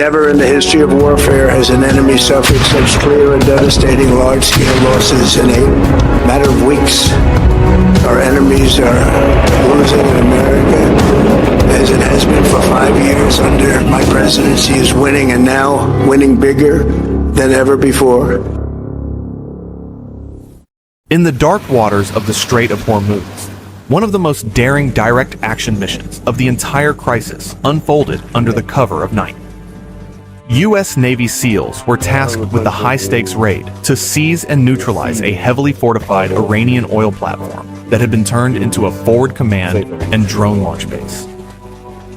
Never in the history of warfare has an enemy suffered such clear and devastating large-scale losses in a matter of weeks. Our enemies are losing in America, as it has been for 5 years under my presidency, is winning, and now winning bigger than ever before. In the dark waters of the Strait of Hormuz, one of the most daring direct action missions of the entire crisis unfolded under the cover of night. U.S. Navy SEALs were tasked with the high-stakes raid to seize and neutralize a heavily fortified Iranian oil platform that had been turned into a forward command and drone launch base.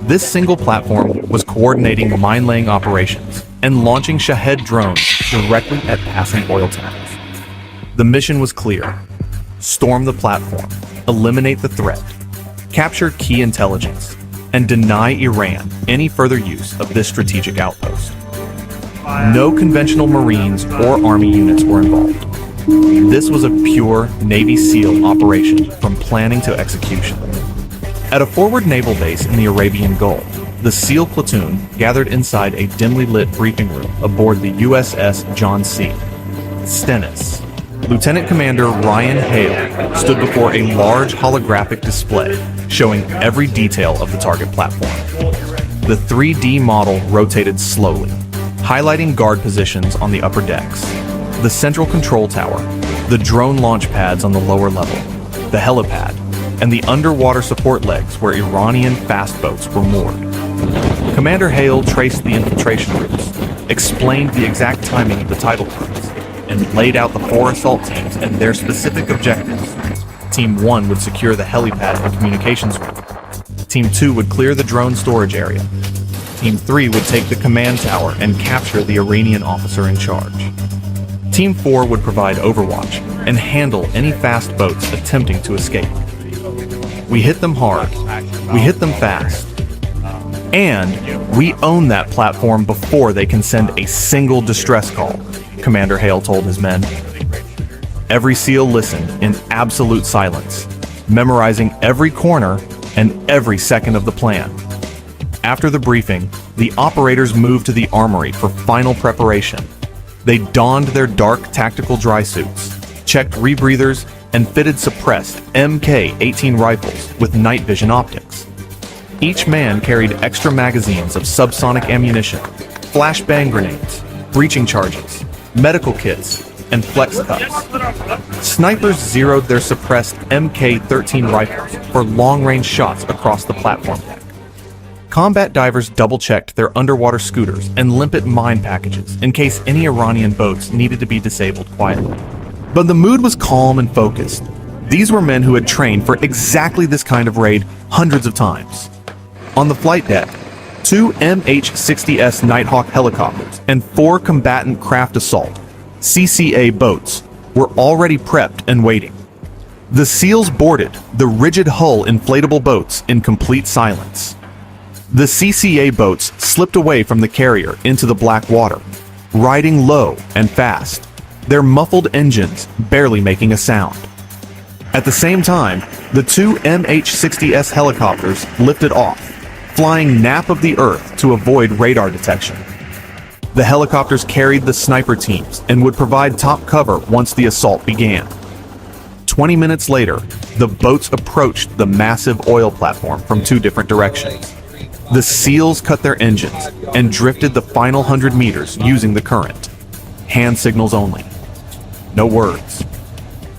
This single platform was coordinating mine-laying operations and launching Shahed drones directly at passing oil tankers. The mission was clear: storm the platform, eliminate the threat, capture key intelligence, and deny Iran any further use of this strategic outpost. No conventional Marines or Army units were involved. This was a pure Navy SEAL operation from planning to execution. At a forward naval base in the Arabian Gulf, the SEAL platoon gathered inside a dimly lit briefing room aboard the USS John C. Stennis. Lieutenant Commander Ryan Hale stood before a large holographic display showing every detail of the target platform. The 3D model rotated slowly, highlighting guard positions on the upper decks, the central control tower, the drone launch pads on the lower level, the helipad, and the underwater support legs where Iranian fast boats were moored. Commander Hale traced the infiltration routes, explained the exact timing of the tidal currents, and laid out the 4 assault teams and their specific objectives. Team 1 would secure the helipad and communications room. Team 2 would clear the drone storage area. Team 3 would take the command tower and capture the Iranian officer in charge. Team 4 would provide overwatch and handle any fast boats attempting to escape. We hit them hard, we hit them fast, and we own that platform before they can send a single distress call, Commander Hale told his men. Every SEAL listened in absolute silence, memorizing every corner and every second of the plan. After the briefing, the operators moved to the armory for final preparation. They donned their dark tactical dry suits, checked rebreathers, and fitted suppressed Mk-18 rifles with night vision optics. Each man carried extra magazines of subsonic ammunition, flashbang grenades, breaching charges, medical kits, and flex cups. Snipers zeroed their suppressed Mk-13 rifles for long-range shots across the platform deck. Combat divers double-checked their underwater scooters and limpet mine packages in case any Iranian boats needed to be disabled quietly. But the mood was calm and focused. These were men who had trained for exactly this kind of raid hundreds of times. On the flight deck, 2 MH-60S Nighthawk helicopters and 4 combatant craft assault CCA boats were already prepped and waiting. The SEALs boarded the rigid hull inflatable boats in complete silence. The CCA boats slipped away from the carrier into the black water, riding low and fast, their muffled engines barely making a sound. At the same time, the 2 MH-60S helicopters lifted off, flying nap of the earth to avoid radar detection. The helicopters carried the sniper teams and would provide top cover once the assault began. 20 minutes later, the boats approached the massive oil platform from 2 different directions. The SEALs cut their engines and drifted the final 100 meters using the current. Hand signals only. No words.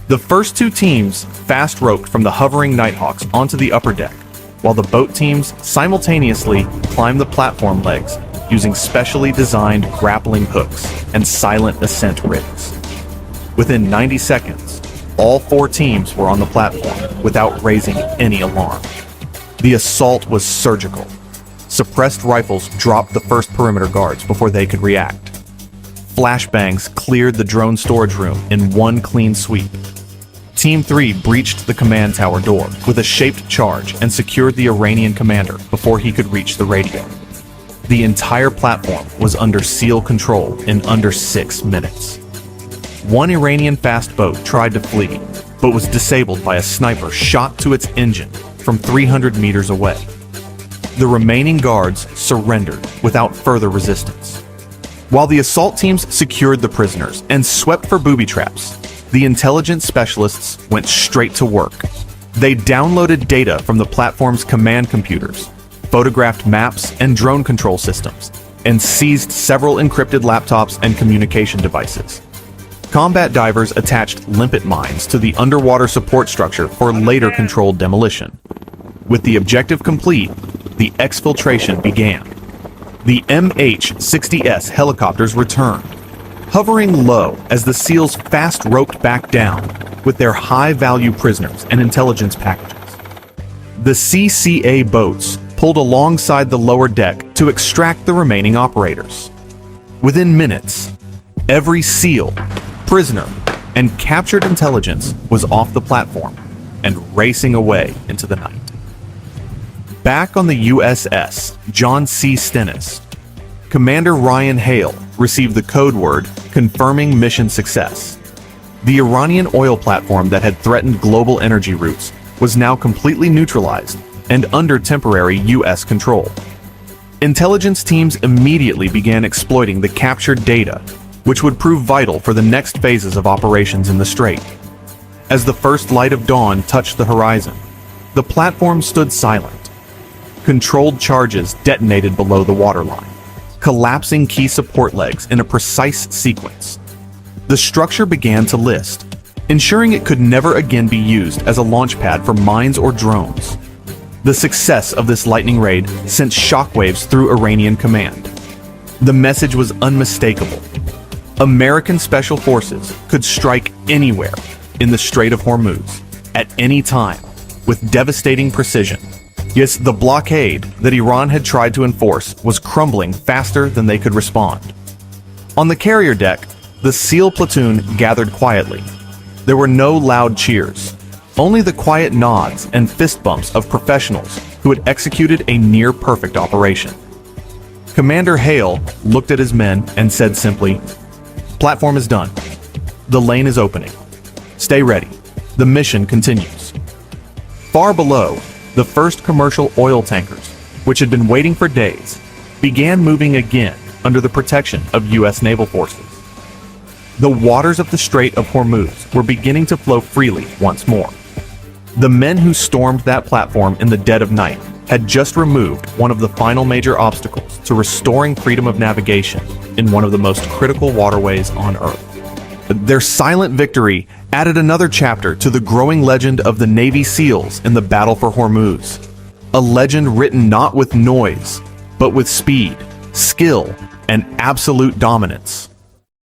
The first 2 teams fast roped from the hovering Nighthawks onto the upper deck, while the boat teams simultaneously climbed the platform legs using specially designed grappling hooks and silent ascent rigs. Within 90 seconds, all 4 teams were on the platform without raising any alarm. The assault was surgical. Suppressed rifles dropped the first perimeter guards before they could react. Flashbangs cleared the drone storage room in one clean sweep. Team 3 breached the command tower door with a shaped charge and secured the Iranian commander before he could reach the radio. The entire platform was under SEAL control in under 6 minutes. One Iranian fast boat tried to flee, but was disabled by a sniper shot to its engine from 300 meters away. the remaining guards surrendered without further resistance. While the assault teams secured the prisoners and swept for booby traps, the intelligence specialists went straight to work. They downloaded data from the platform's command computers, photographed maps and drone control systems, and seized several encrypted laptops and communication devices. Combat divers attached limpet mines to the underwater support structure for later controlled demolition. With the objective complete, the exfiltration began. The MH-60S helicopters returned, hovering low as the SEALs fast roped back down with their high-value prisoners and intelligence packages. The CCA boats pulled alongside the lower deck to extract the remaining operators. Within minutes, every SEAL, prisoner, and captured intelligence was off the platform and racing away into the night. Back on the USS John C. Stennis, Commander Ryan Hale received the code word confirming mission success. The Iranian oil platform that had threatened global energy routes was now completely neutralized and under temporary U.S. control. Intelligence teams immediately began exploiting the captured data, which would prove vital for the next phases of operations in the Strait. As the first light of dawn touched the horizon, the platform stood silent. Controlled charges detonated below the waterline, collapsing key support legs in a precise sequence. The structure began to list, ensuring it could never again be used as a launch pad for mines or drones. The success of this lightning raid sent shockwaves through Iranian command. The message was unmistakable. American special forces could strike anywhere in the Strait of Hormuz, at any time, with devastating precision. Yes, the blockade that Iran had tried to enforce was crumbling faster than they could respond. On the carrier deck, the SEAL platoon gathered quietly. There were no loud cheers, only the quiet nods and fist bumps of professionals who had executed a near-perfect operation. Commander Hale looked at his men and said simply, "Platform is done. The lane is opening. Stay ready. The mission continues." Far below, the first commercial oil tankers, which had been waiting for days, began moving again under the protection of U.S. naval forces. The waters of the Strait of Hormuz were beginning to flow freely once more. The men who stormed that platform in the dead of night had just removed one of the final major obstacles to restoring freedom of navigation in one of the most critical waterways on Earth. Their silent victory added another chapter to the growing legend of the Navy SEALs in the battle for Hormuz. A legend written not with noise, but with speed, skill, and absolute dominance.